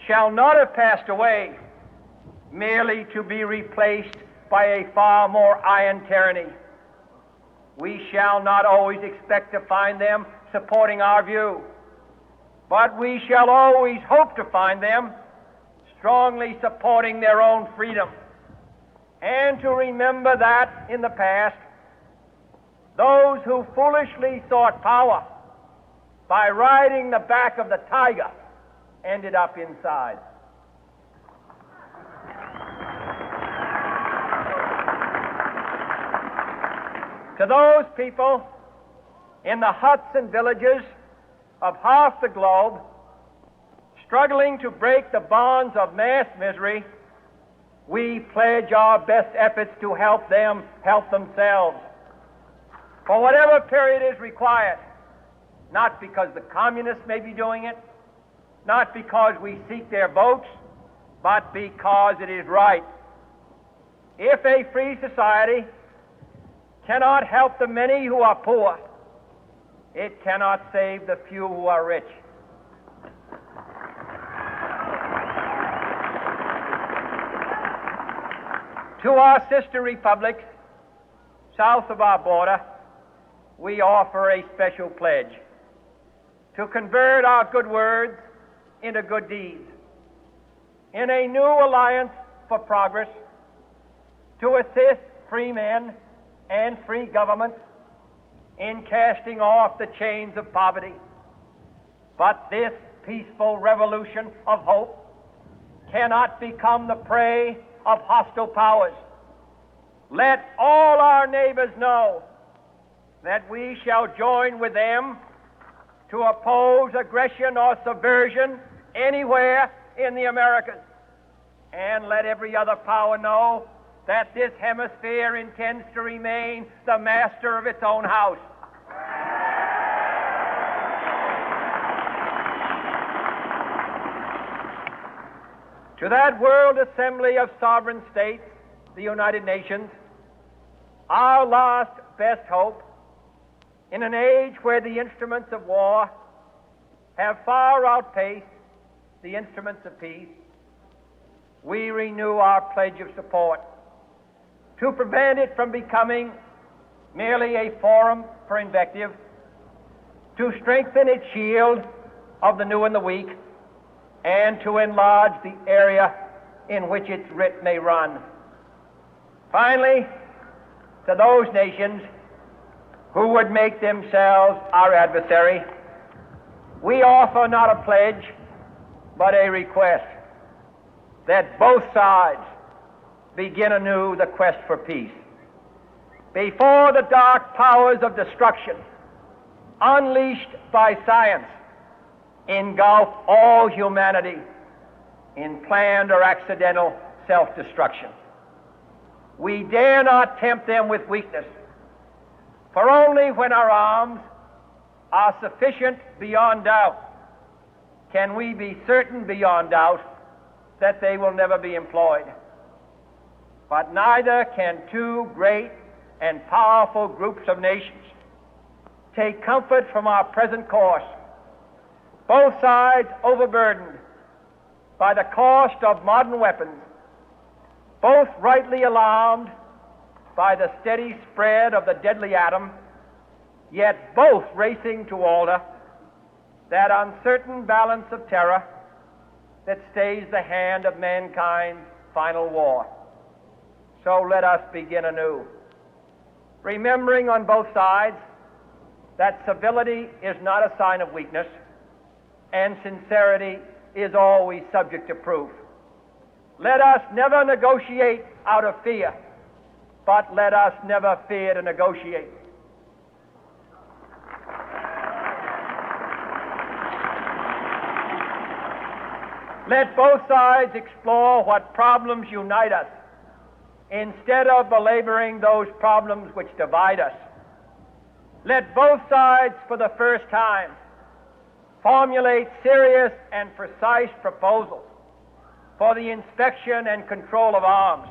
shall not have passed away merely to be replaced by a far more iron tyranny. We shall not always expect to find them supporting our view, but we shall always hope to find them strongly supporting their own freedom, and to remember that in the past, those who foolishly sought power by riding the back of the tiger ended up inside. To those people in the huts and villages of half the globe struggling to break the bonds of mass misery, we pledge our best efforts to help them help themselves for whatever period is required, not because the communists may be doing it, not because we seek their votes, but because it is right. If a free society cannot help the many who are poor, it cannot save the few who are rich. To our sister republics south of our border, we offer a special pledge to convert our good words into good deeds, in a new alliance for progress, to assist free men and free governments in casting off the chains of poverty. But this peaceful revolution of hope cannot become the prey of hostile powers. Let all our neighbors know that we shall join with them to oppose aggression or subversion anywhere in the Americas. And let every other power know that this hemisphere intends to remain the master of its own house. To that World Assembly of Sovereign States, the United Nations, our last best hope, in an age where the instruments of war have far outpaced the instruments of peace, we renew our pledge of support to prevent it from becoming merely a forum for invective, to strengthen its shield of the new and the weak, and to enlarge the area in which its writ may run. Finally, to those nations who would make themselves our adversary, we offer not a pledge, but a request that both sides begin anew the quest for peace. Before the dark powers of destruction, unleashed by science, engulf all humanity in planned or accidental self-destruction, we dare not tempt them with weakness, for only when our arms are sufficient beyond doubt can we be certain beyond doubt that they will never be employed. But neither can two great and powerful groups of nations take comfort from our present course, both sides overburdened by the cost of modern weapons, both rightly alarmed by the steady spread of the deadly atom, yet both racing to alter that uncertain balance of terror that stays the hand of mankind's final war. So let us begin anew, remembering on both sides that civility is not a sign of weakness, and sincerity is always subject to proof. Let us never negotiate out of fear, but let us never fear to negotiate. Let both sides explore what problems unite us, instead of belaboring those problems which divide us. Let both sides, for the first time, formulate serious and precise proposals for the inspection and control of arms,